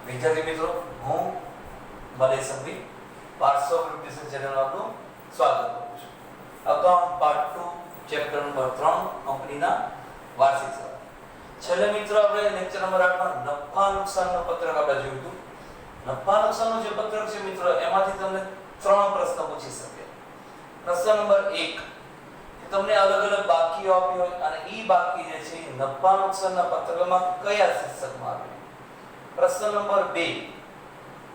વિદ્યાર્થી મિત્રો, હું Malesh Sanghvi parts of represent channel આપનું સ્વાગત કરું છું. અકાઉન્ટ પાર્ટ 2 ચેપ્ટર નંબર 3 કંપનીના વાર્ષિક સર્વે. છેલ્લે મિત્રો આપણે લેક્ચર નંબર 8 માં નફા નુકસાનનું પત્રક આપણે જોયું હતું. નફા નુકસાનનું જે પત્રક છે મિત્રો, એમાંથી તમને 3 પ્રશ્ન પૂછી શકે. પ્રશ્ન નંબર 1 તમને અલગ અલગ બાકીઓ આપી હોય અને ઈ બાકી જે છે નફા નુકસાનના પત્રકમાં કયા શીર્ષકમાં આવે. પ્રશ્ન નંબર 2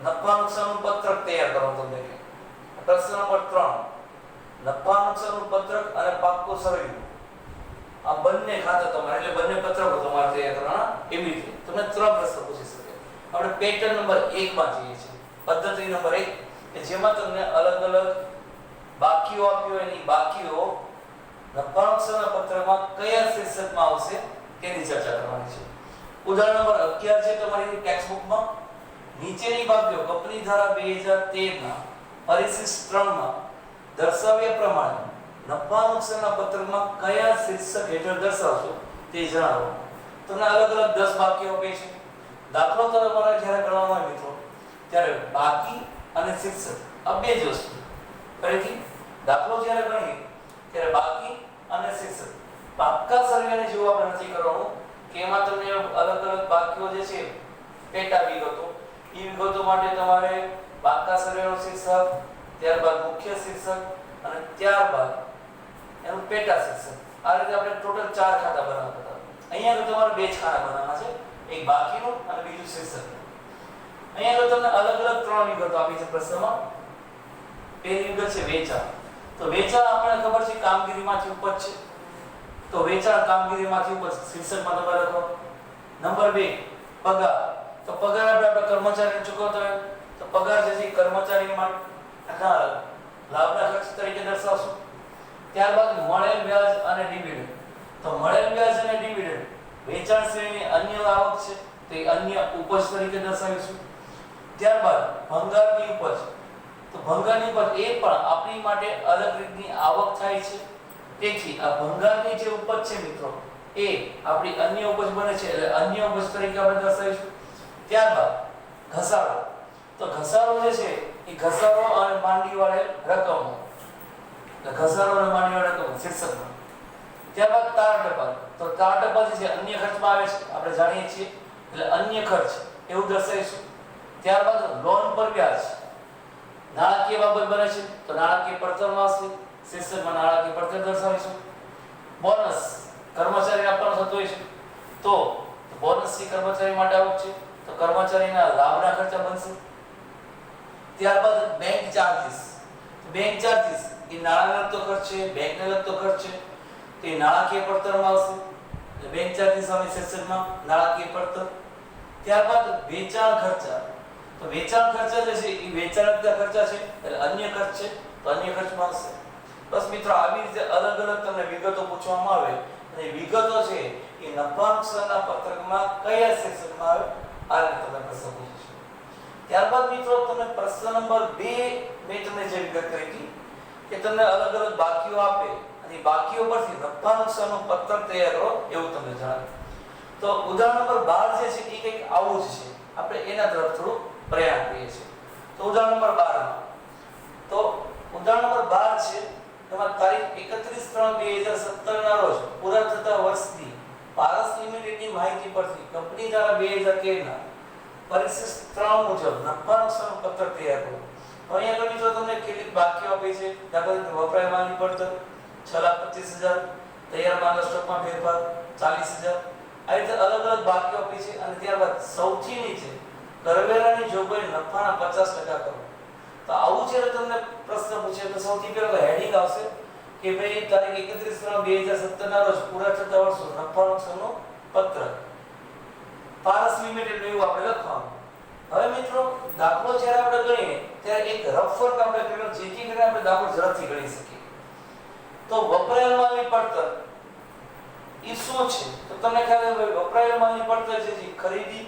નફા નુકસાનનું પત્રક તૈયાર કરો તમને કે. પ્રશ્ન નંબર 3 નફા નુકસાનનું પત્રક અને પાક્કું સરવૈયું, આ બંને ખાતા તમારે એટલે બંને પત્રકો તમારે તૈયાર કરવાના. એવી રીતે તમને 3 પ્રશ્ન પૂછી શકે. આપણે પેટર્ન નંબર 1 માં જઈએ છીએ. પદ્ધતિ નંબર 1 કે જેમાં તમને અલગ અલગ બાકીઓ આપી હોય અને બાકીઓ નફા નુકસાનના પત્રકમાં કયા શીર્ષકમાં આવશે તેની ચર્ચા કરવાની છે. ઉદાહરણ નંબર 11 છે તમારી ટેક્સ્ટ બુકમાં. નીચેની બાબતો કંપની ધારા 2013 ના પરિશિષ્ટ 3 માં દર્શાવ્યા પ્રમાણે નફા નુકસાનના પત્રકમાં કયા શીર્ષક હેઠળ દર્શાવશો તે જણાવો. તમને અલગ અલગ 10 બાકીઓ આપે છે. દાખલો તમારે જ્યારે ગણવાનો હોય મિત્રો, ત્યારે બાકી અને શીર્ષક આ બે જ વસ્તુ. ફરીથી દાખલો જ્યારે ગણીએ ત્યારે બાકી અને શીર્ષક પાક્કા સર્વેને જેવું આપણે નથી કરવાનું કે એમાં તમને અલગ અલગ બાકીઓ જે છે પેટા વિગતો, એ વિગતો માટે તમારે પાક્કા સર્વેનું શીર્ષક, ત્યારબાદ મુખ્ય શીર્ષક અને ત્યારબાદ એનું પેટા શીર્ષક. આ રીતે આપણે ટોટલ 4 ખાતા બનાવતા હતા. અહીંયા તો તમારે 2 જ ખાતા બનાવવાના છે, એક બાકીનું અને બીજું શીર્ષક. અહીંયા તો તમને અલગ અલગ 3 વિગતો આપી છે પ્રશ્નમાં. પહેલી વિગત છે વેચાણ. તો વેચાણ આપણને ખબર છે કામગીરીમાંથી ઉપજ છે, તો વેચાણ કામગીરીમાંથી ઉપજ શીર્ષકમાં તમારે લખો. નંબર 2 પગાર. તો પગાર આપણે કર્મચારીને ચૂકવતા હોય તો પગાર જે છે કર્મચારી માટે લાભના ખર્ચ તરીકે દર્શાવશું. ત્યારબાદ મળેલ વ્યાજ અને ડિવિડન્ડ. તો મળેલ વ્યાજ અને ડિવિડન્ડ વેચાણ શ્રેણીની અન્ય આવક છે, તે અન્ય ઉપજ તરીકે દર્શાવીશું. ત્યારબાદ ભંગારની ઉપજ. તો ભંગારની ઉપજ એ પણ આપણી માટે અલગ રીતની આવક થાય છે, તેથી આ ભંગારની જે ઉપજ છે મિત્રો એ આપણી અન્ય ઉપજ બને છે, એટલે અન્ય ઉપજ તરીકે આપણે દર્શાવીશું. ત્યારબાદ ઘસારો. તો ઘસારો જે છે એ ઘસારો અને માંડી વાળેલ રકમ, એટલે ઘસારો અને માંડી વાળેલ રકમ શીર્ષકમાં. ત્યારબાદ તાર ટપાલ. તો તાર ટપાલ જે છે અન્ય ખર્ચમાં આવે છે, આપણે જાણીએ છીએ, એટલે અન્ય ખર્ચ એવું દર્શાવીશું. ત્યારબાદ લોન પર વ્યાજ નાણાકીય બાબત બને છે, તો નાણાકીય પડતરમાં આવશે, શીર્ષકમાં નાણાકીય પડતર દર્શાવીશું. બોનસ કર્મચારીને આપવાનો થતો હોય છે, તો બોનસ થી કર્મચારી માટે આવક છે, તો કર્મચારીના લાભના ખર્ચા બનશે. ત્યારબાદ બેંક ચાર્જીસ. તો બેંક ચાર્જીસ એ નાણાંને લગતો ખર્ચ છે, બેંકને લગતો ખર્ચ છે, તે નાણાકીય પડતરમાં આવશે, એટલે બેંક ચાર્જીસ આવે શીર્ષકમાં નાણાકીય પડતર. ત્યારબાદ વેચાણ ખર્ચા. તો વેચાણ ખર્ચા જે છે એ વેચાણના ખર્ચા છે, એટલે અન્ય ખર્ચ છે, તો અન્ય ખર્ચમાં આવશે. બસ મિત્રો, આવી રીતે અલગ અલગ તમને વિગતો પૂછવામાં આવે અને વિગતો છે એ નફા નુકસાનના પત્રકમાં કયા શીર્ષકમાં આવે આ રીતે તમને પ્રશ્ન પૂછે છે. ત્યારબાદ મિત્રો તમને પ્રશ્ન નંબર 2 મેં તમને જે વિગત કરી હતી કે તમને અલગ અલગ બાકીઓ આપે અને બાકીઓ પરથી નફા નુકસાનનું પત્રક તૈયાર કરો એવું તમને જણાવે. તો ઉદાહરણ નંબર 12 જે છે એ કંઈક આવું જ છે, આપણે એના તરફ થોડું પ્રયાણ કરીએ છીએ. તો ઉદાહરણ નંબર 12 તો ઉદાહરણ નંબર 12 છે તેમાં તારીખ 31/3/2017 ના રોજ પૂરા થતા વર્ષની પારસ લિમિટેડની માહિતી પરથી કંપની ધારા 2013 ના પરિશિષ્ટ 3 મુજબ નફા નુકસાનનું પત્રક તૈયાર કરો. અહીંયા આગળ મિત્રો તમને કેટલીક બાકીઓ આપી છે. દાખલા તરીકે વપરાયેલ માલની પડતર 6,25,000, તૈયાર માલના સ્ટોકમાં ફેરફાર 40,000. આ રીતે અલગ અલગ બાકીઓ આપી છે. અને ત્યારબાદ સૌથી નીચે કરવેરાની જોગવાઈ નફાના 50% કરો. તો આવું છે તમને પ્રશ્ન પૂછે તો સૌથી પહેલા તો હેડિંગ આવશે કે ભાઈ તારીખ 31/3/2017 ના રોજ પૂરા થતા વર્ષો નફા નુકસાનનું પત્રક પારસ લિમિટેડ એવું આપણે લખવાનું. હવે મિત્રો દાખલો જ્યારે આપણે ગણીએ ત્યારે એક રફ વર્ક આપણે કર્યો જેથી કરીને આપણે દાખલો ઝડપથી ગણી શકીએ. તો વપરાયેલ માલની પડતર એ શું છે? તો તમને ખ્યાલ છે વપરાયેલ માલની પડતર છે ખરીદી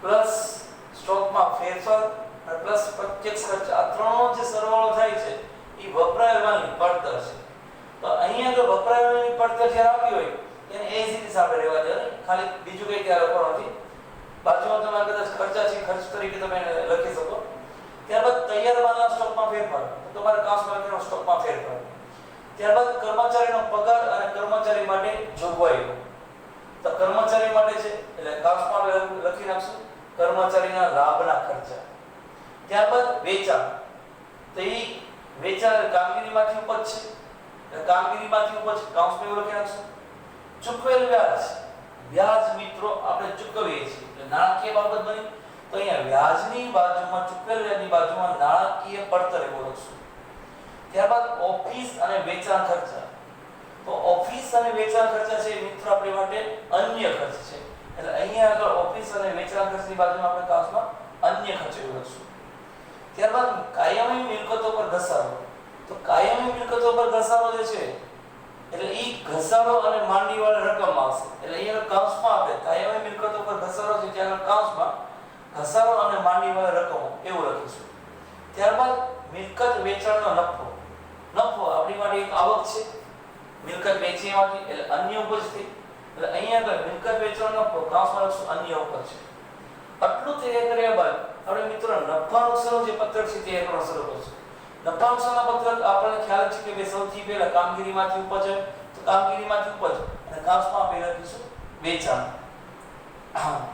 પ્લસ સ્ટોકમાં ફેરફાર પ્લસ પ્રત્યક્ષ ખર્ચ, આ ત્રણનો જે સરવાળો થાય છે એ વપરાયેલ માલની પડતર છે. તો અહીંયા જો વપરાયેલ માલની પડતર જ્યારે આપી હોય એને એ જ રીતે આપણે રહેવા દેવાની, ખાલી બીજું કંઈ ત્યાં લખવાનું નથી. બાજુમાં તમારે કદાચ ખર્ચા છે ખર્ચ તરીકે તમે એને લખી શકો. ત્યારબાદ તૈયાર માલના સ્ટોકમાં ફેરફાર, તો તમારે કાઉન્સમાં લખેલો સ્ટોકમાં ફેરફાર. ત્યારબાદ કર્મચારીનો પગાર અને કર્મચારી માટે જોગવાઈઓ. તો કર્મચારી માટે છે એટલે કાઉન્સમાં લખી નાખશું કર્મચારીના લાભના ખર્ચા. ત્યારબાદ વેચાણ, તો એ વેચાણ કામગીરીમાંથી ઉપજ છે એટલે કામગીરીમાંથી ઉપજ કાઉન્સમાં લખી નાખશું. ચૂકવેલ વ્યાજ, વ્યાજ મિત્રો આપણે ચૂકવીએ છીએ એટલે નાણાકીય બાબત બની. તો અહીંયા વ્યાજની બાજુમાં ચૂકવેલ વ્યાજની બાજુમાં નાણાકીય પડતર એવું લખશું. ત્યારબાદ ઓફિસ અને વેચાણ ખર્ચા, તો ઓફિસ અને વેચાણ ખર્ચા છે મિત્રો આપણી માટે અન્ય ખર્ચ છે એટલે અહીંયા આગળ ઓફિસ અને વેચાણ ખર્ચની બાજુમાં આપણે કાઉન્સમાં અન્ય ખર્ચ એવું લખશું. ત્યારબાદ કાયમી મિલકતો પર ઘસારો, તો કાયમી મિલકતો પર ઘસારો જે છે એટલે ઈ ઘસારો અને માંડીવાળી રકમ આવશે એટલે અહીંયા કાઉન્સમાં આપણે કાયમી મિલકતો પર ઘસારો છે ત્યાં કાઉન્સમાં ઘસારો અને માંડીવાળી રકમો એવું લખીશું. ત્યારબાદ મિલકત વેચાણનો નફો, નફો આપણી માટે એક આવક છે મિલકત વેચીમાંથી એટલે અન્ય ઉપજથી એટલે અહીંયા આગળ મિલકત વેચાણનો નફો કાઉન્સમાં લખશું અન્ય ઉપજ. આટલું તૈયાર કર્યા બાદ આપણે મિત્રો નફા નુકસાનનું જે પત્રક છે તે કરવાનું શરૂ કરશું. નફા નુકસાનના પત્રક આપણને ખ્યાલ છે કે બે સૌથી પહેલા કામગીરીમાંથી ઉપજ હોય તો કામગીરીમાંથી ઉપજ અને કાઉન્સમાં આપણે લખીશું વેચાણ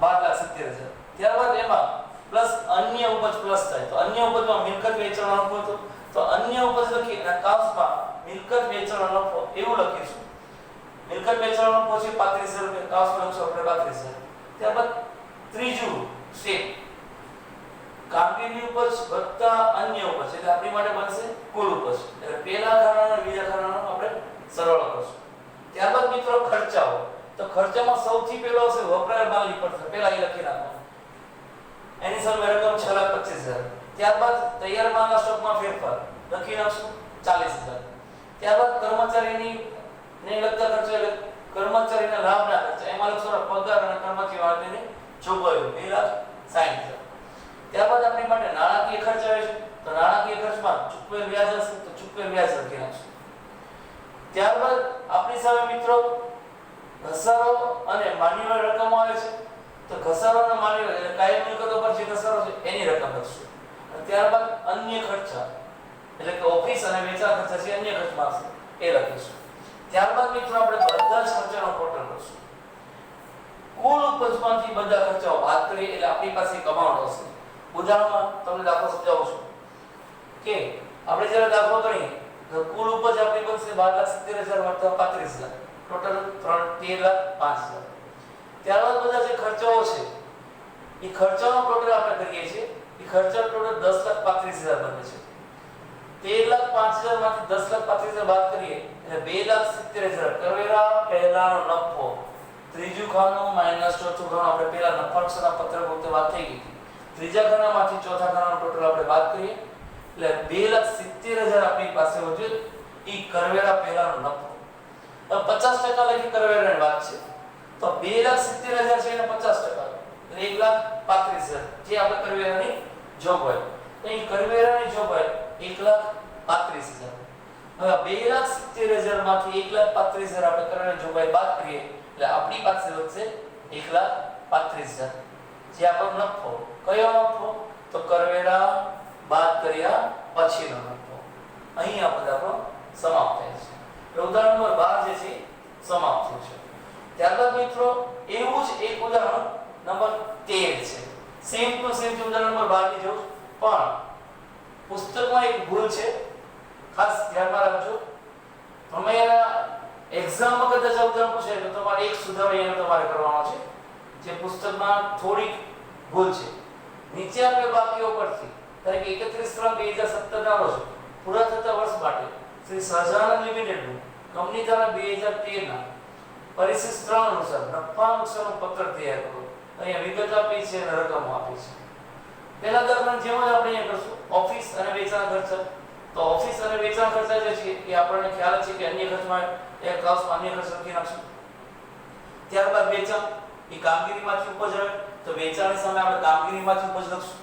12,70,000. ત્યારબાદ એમાં પ્લસ અન્ય ઉપજ પ્લસ થાય તો અન્ય ઉપજમાં મિલકત વેચાણનો નફો હતો તો અન્ય ઉપજ લખી અને કાઉન્સમાં મિલકત વેચાણનો નફો એવું લખીશું. મિલકત વેચાણનો નફો છે 35,000 રૂપિયા, કાઉન્સમાં લખશું આપણે 32,000. ત્યારબાદ ત્રીજું સ્ટેપ કામગીરી ઉપજ વત્તા અન્ય ઉપજ એટલે આપણી માટે બનશે કુલ ઉપજ એટલે પહેલા ખાનાનો અને બીજા ખાનાનો આપણે સરવાળો કરશું. ત્યારબાદ મિત્રો ખર્ચાઓ, તો ખર્ચામાં સૌથી પહેલો છે વપરાયેલ માલની પડતર, પહેલા એ લખી નાખવાનું એની સામે રકમ 6,25,000. ત્યારબાદ તૈયાર માલના સ્ટોકમાં ફેરફાર લખી નાખશું 40,000. ત્યારબાદ કર્મચારીની ને લગતા ખર્ચા એટલે કર્મચારીના લાભના ખર્ચા એમાં લખશું પગાર અને કર્મચારી વાળાની જોગવાઈઓ 2,60,000. ત્યારબાદ આપણી માટે નાણાકીય ખર્ચ આવે છે તો નાણાકીય ખર્ચમાં ચૂકવેલ વ્યાજ હશે તો ચૂકવેલ વ્યાજ લખી નાખશું. ત્યારબાદ આપણી સામે મિત્રો ઘસારો અને માંડીવાળી રકમો આવે છે તો ઘસારો અને માંડીવાળી એટલે કાયમી મિલકતો પર જે ઘસારો છે એની રકમ લખશું. અને ત્યારબાદ અન્ય ખર્ચા એટલે કે ઓફિસ અને વેચાણ ખર્ચા છે અન્ય ખર્ચમાં આવશે એ લખીશું. ત્યારબાદ મિત્રો આપણે બધા જ ખર્ચાનો ટોટલ કરશું. કુલ ઉપજમાંથી બધા ખર્ચાઓ બાદ કરીએ એટલે આપણી પાસે એક અમાઉન્ટ હશે. ઉદાહરણમાં તમને દાખલો સમજાવું છું કે આપણે જ્યારે દાખલો ગણીએ તો કુલ ઉપજ આપણી બનશે 12,70,000 વત્તા 35,000 ટોટલ 13,05,000. ત્યારબાદ બધા જે ખર્ચાઓ છે એ ખર્ચાનો ટોટલ આપણે કરીએ છીએ એ ખર્ચાનો ટોટલ 10,35,000 બને છે. 13,05,000 માંથી 10,35,000 બાદ કરીએ એટલે 2,70,000 કરવેરા પહેલાનો નફો, ત્રીજું ખાનું માઈનસ ચોથું ખાનું આપણે પહેલા નફા નુકસાનના પત્રક વખતે વાત થઈ ગઈ. ત્રીજા ખાનામાંથી ચોથા ખાનાનો ટોટલ આપણે બાદ કરીએ એટલે 2,70,000 આપણી પાસે વધ્યું ઈ કરવેરા પહેલાનો નફો. હવે 50% લખી કરવેરાની વાત છે તો 2,70,000 છે એને 50% એટલે 1,35,000 જે આપણે કરવેરાની જોગવાઈ તો એ કરવેરાની જોગવાઈ 1,35,000. હવે 2,70,000 માંથી 1,35,000 આપણે કરવેરાની જોગવાઈ બાદ કરીએ એટલે આપણી પાસે વધશે 1,35,000 જે આપણો નફો. કયો નફો? તો કરવેરા બાદ કર્યા પછીનો નફો. અહીં આપણે આપણો સમાપ્ત થાય છે. ઉદાહરણ નંબર 12 જે છે સમાપ્ત થયું છે. ત્યારબાદ મિત્રો એવું જ એક ઉદાહરણ નંબર 13 છે. સેમ ટુ સેમ ઉદાહરણ નંબર 12 ની જેવું પણ પુસ્તકમાં એક ભૂલ છે ખાસ ધ્યાનમાં રાખજો. તમે એક્ઝામ વખતે જો ઉદાહરણ પૂછે તો તમારે એક સુધારો અહીંયા તમારે કરવાનો છે. જે પુસ્તકમાં થોડીક ભૂલ છે. નીચે આપેલ વાક્યો પરથી તારીખ 31/3/2017 ના રોજ પૂરા થતા વર્ષ માટે શ્રી સહજાનંદ લિમિટેડનું કંપની દ્વારા 2013 ના પરિશિષ્ટ 3 અનુસાર નફા નુકસાનનું પત્રક તૈયાર કરો. અહીંયા વિગત આપી છે અને રકમ આપી છે. પહેલા દાખલા જેમ જ આપણે અહીંયા કરશું ઓફિસ અને વેચાણ ખર્ચ. તો ઓફિસ અને વેચાણ ખર્ચ જે છે એ આપણને ખ્યાલ છે કે અન્ય ખર્ચમાં એક ક્લાસમાં અન્ય ખર્ચ લખી નાખશું. ત્યારબાદ વેચાણ એ કામગીરીમાંથી ઉપજ આવે તો વેચાણની સામે આપણે કામગીરીમાંથી ઉપજ લખશું.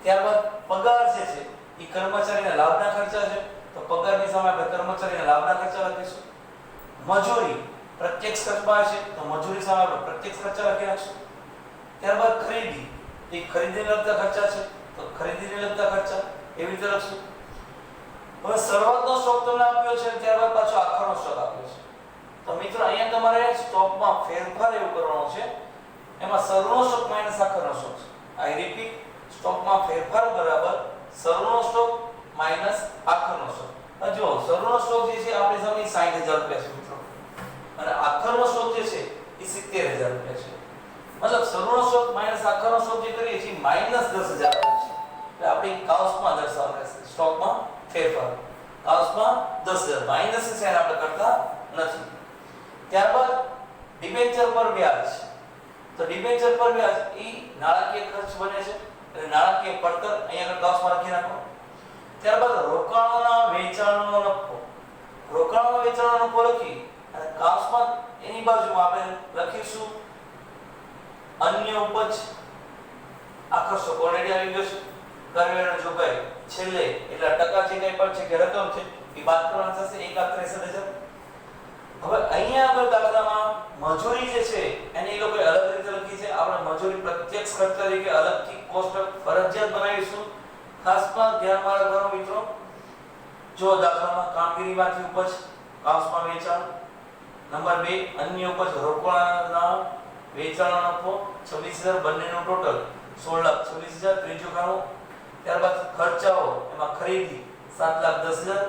ત્યારબાદ પગાર જે છે એ કર્મચારીના લાભના ખર્ચા છે તો પગારની સામે આપણે કર્મચારીના લાભના ખર્ચા લખીશું. મજૂરી પ્રત્યક્ષ ખર્ચમાં છે તો મજૂરી સામે આપણે પ્રત્યક્ષ ખર્ચા લખી નાખશું. ત્યારબાદ ખરીદી એ ખરીદીને લગતા ખર્ચા છે, તો ખરીદીને લગતા ખર્ચા એવી રીતે લખશું. હવે શરૂઆતનો સ્ટોક તમને આપ્યો છે, ત્યારબાદ પાછો આખરનો સ્ટોક આપ્યો છે. તો મિત્રો અહીંયા તમારે સ્ટોકમાં ફેરફાર એવું કરવાનો છે, એમાં શરૂનો સ્ટોક માઈનસ આખરનો સ્ટોક છે. આઈ રિપીટ, સ્ટોકમાં ફેરફાર બરાબર શરૂનો સ્ટોક માઈનસ આખરનો સ્ટોક. જો શરૂનો સ્ટોક જે છે આપણી સામે 60000 રૂપિયા છે મિત્રો, અને આખરનો સ્ટોક જે છે એ 70000 રૂપિયા છે. મતલબ શરૂનો સ્ટોક માઈનસ આખરનો સ્ટોક જે કરીએ છીએ માઈનસ 10000 છે. એટલે આપણે કાઉન્સમાં દર્શાવવાનું રહેશે સ્ટોકમાં ફેરફાર. કાઉન્સમાં 10000 માઈનસ છે એને આપણે કરતા નથી. ત્યારબાદ ડિબેન્ચર પર વ્યાજ. તો ડિબેન્ચર પર વ્યાજ એ નાણાકીય ખર્ચ બને છે, એટલે નાણાકીય પડતર અહીંયા આગળ કાઉન્સમાં લખી નાખો. ત્યારબાદ રોકાણોના વેચાણનો નફો. રોકાણોના વેચાણનો નફો લખી અને કાઉન્સમાં એની બાજુમાં આપણે લખીશું અન્ય ઉપજ. આખર સ્ટોક ઓલરેડી આવી ગયો છે. કરવેરા જોગવાઈ છેલ્લે એટલે ટકા જે કંઈ પણ છે કે રકમ છે એ બાદ કરવાનું થશે 1,63,000. હવે અહીંયા આગળ દાખલામાં મજૂરી જે છે એની લોકો અલગ રીતે લખી છે. આપણે મજૂરી પ્રત્યક્ષ ખર્ચ તરીકે અલગથી કોષ્ટક ફરજિયાત બનાવીશું. ખાસમાં ધ્યાનમાં રાખવાનું મિત્રો, જો દાખલામાં કામગીરીમાંથી ઉપજ કાઉન્સમાં વેચાણ, નંબર 2 અન્ય ઉપજ રોકાણના વેચાણનો નફો 26000 બંનેનું ટોટલ 16,26,000 ત્રીજું ખાનું. ત્યારબાદ ખર્ચાઓ એમાં ખરીદી 7,10,000,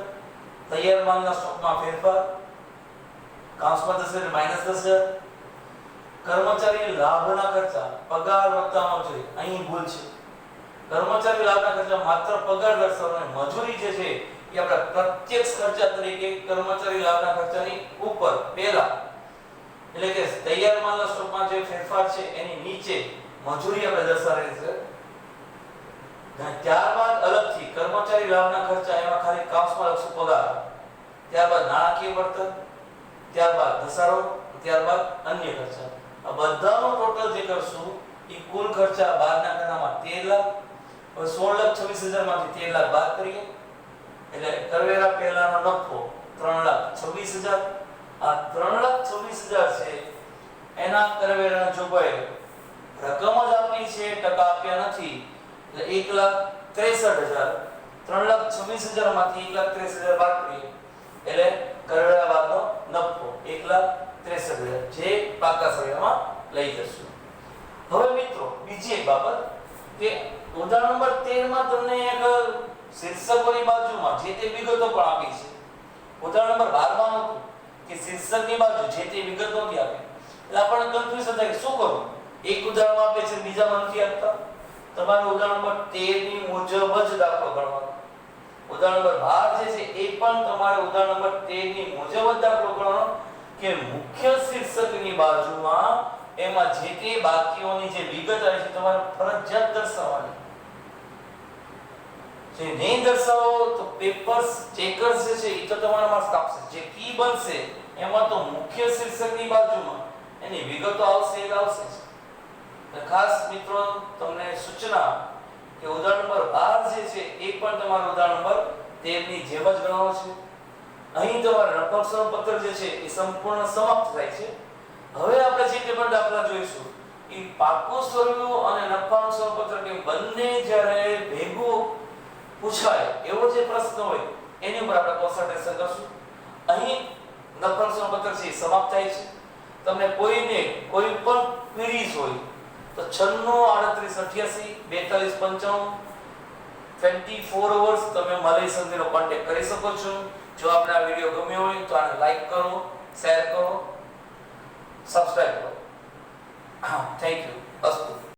તૈયાર માલના સ્ટોકમાં ફેરફાર કાઉન્સમાં 10,000 માઈનસ 10,000, કર્મચારી લાભના ખર્ચા પગાર વત્તા મજૂરી. અહીં ભૂલ છે, કર્મચારી લાભના ખર્ચા માત્ર પગાર દર્શાવવાનો, મજૂરી જે છે એ આપણા પ્રત્યક્ષ ખર્ચા તરીકે કર્મચારી લાભના ખર્ચાની ઉપર પહેલા, એટલે કે તૈયાર માલના સ્ટોકમાં જે ફેરફાર છે એની નીચે મજૂરી આપણે દર્શાવેલી છે. ત્યારબાદ અલગથી કર્મચારી લાભના ખર્ચા એમાં ખાલી કાઉન્સમાં લખશું પગાર. ત્યારબાદ નાણાકીય પડતર, ત્યારબાદ ઘસારો, ત્યારબાદ અન્ય ખર્ચા. આ બધાનો ટોટલ જે કરશું એ કુલ ખર્ચા બાદના ખાનામાં 13 લાખ. હવે 16,26,000 માંથી 13 લાખ બાદ કરીએ એટલે કરવેરા પહેલાનો નફો 3,26,000. આ 3,26,000 છે એના કરવેરાના જોગવાઈ રકમ જ આપી છે, ટકા આપ્યા નથી. એટલે 1,63,000. 3,26,000 માંથી 1,63,000 બાદ કરીએ એટલે કરવેરા બાદનો નફો 1,63,000 જે પાકા સળિયામાં લઈ જશું. હવે મિત્રો બીજી એક બાબત કે ઉદાહરણ નંબર 13 માં તમને એક શીર્ષકોની બાજુમાં જે તે વિગતો પણ આપી છે. ઉદાહરણ નંબર 12 માં હતું કે શીર્ષકની બાજુ જે તે વિગત નહોતી આપી, એટલે આપણને કન્ફ્યુઝન થાય કે શું કરવું. એક ઉદાહરણ આપે છે, બીજામાં નથી આપતા. તમારે ઉદાહરણ નંબર 13 ની મુજબ જ દાખલો ગણવાનો. ઉદાહરણ નંબર 12 જે છે એ પણ તમારે ઉદાહરણ નંબર 13 ની મુજબ જ દાખલો ગણવાનો કે મુખ્ય શીર્ષકની બાજુમાં એમાં જે તે બાકીઓની જે વિગત આવી છે તમારે ફરજિયાત દર્શાવવાની. જે નહીં દર્શાવો તો પેપર્સ ચેકર્સ જે છે એ તો તમારા માર્ક્સ કાપશે. જે કી બનશે એમાં તો મુખ્ય શીર્ષકની બાજુમાં એની વિગતો આવશે એ આવશે. ખાસ મિત્રો તમને સૂચના કે ઉદાહરણ નંબર 12 જે છે એ પણ તમારું ઉદાહરણ નંબર 13 ની જેમ જ ગણવાનો છે. અહીં તમારું નફાનું પત્ર જે છે એ સંપૂર્ણ સમાપ્ત થાય છે. હવે આપણે જે પણ દાખલા જોઈશું એ પાકું સ્વરૂપ અને નફાનું પત્ર કે બંને જ્યારે ભેગું પૂછાય એવો જે પ્રશ્ન હોય એની ઉપર આપણે કોન્સન્ટ્રેશન કરશું. અહીં નફાનું પત્ર છે સમાપ્ત થાય છે. તમને કોઈને કોઈ પણ ક્વેરીઝ હોય તો 96 38 88 42 95 24 અવર્સ તમે મલય સંધિનો કોન્ટેક્ટ કરી શકો છો. જો આપને આ વિડિયો ગમ્યો હોય તો આને લાઈક કરો, શેર કરો, સબસ્ક્રાઇબ કરો. Thank you. અસ્તુ.